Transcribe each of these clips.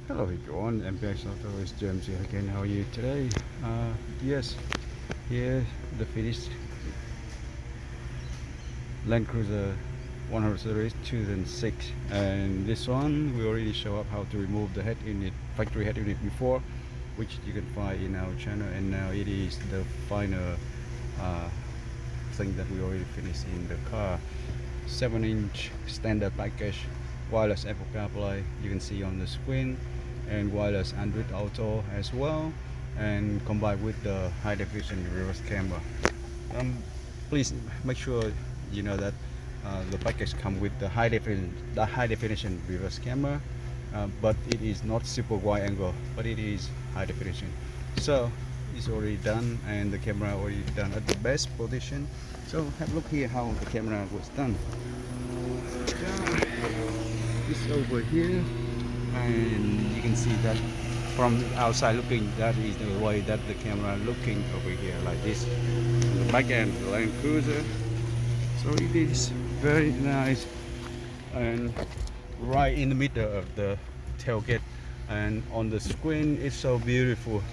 Hello everyone, MPX AUTOS is James here again. How are you today? Yes, here the finished Landcruiser 100 series 2006, and this one we already show up how to remove the head unit, factory head unit before, which you can find in our channel, and now it is the final uh, thing that we already finished in the car. 7-inch standard package, wireless Apple CarPlay you can see on the screen, and wireless Android Auto as well, and combined with the high definition reverse camera. Please make sure you know that the package comes with the high definition reverse camera, but it is not super wide angle, but it is high definition. So it's already done, and the camera already done at the best position. So have a look here how the camera was done. It's over here, and you can see that from outside looking, that is the way that the camera looking over here, like this. The back end, the Landcruiser. So it is very nice, and right in the middle of the tailgate, and on the screen it's so beautiful.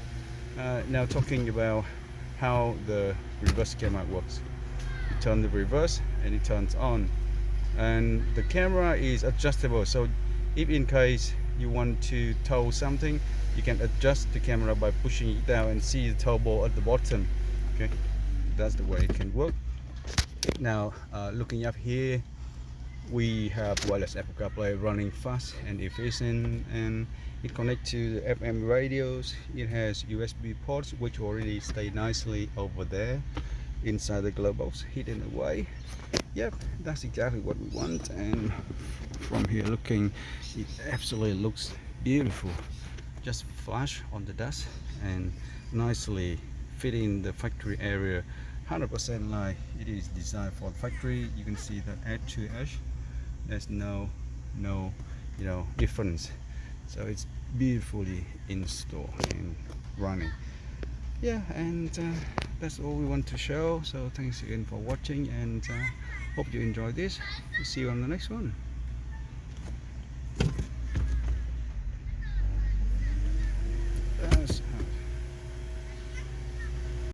Now talking about how the reverse camera works. You turn the reverse and it turns on, and the camera is adjustable, so if in case you want to tow something, you can adjust the camera by pushing it down and see the tow ball at the bottom. Okay, that's the way it can work. Now looking up here, we have wireless Apple CarPlay running fast and efficient, and it connects to the FM radios. It has USB ports which already stay nicely over there inside the glove box, hidden away. Yep, that's exactly what we want, and from here looking, it absolutely looks beautiful. Just flash on the dust and nicely fit in the factory area, 100% like it is designed for the factory. You can see that edge to edge, there's no difference, so it's beautifully installed and running. Yeah, and that's all we want to show. So thanks again for watching, and hope you enjoy this. See you on the next one.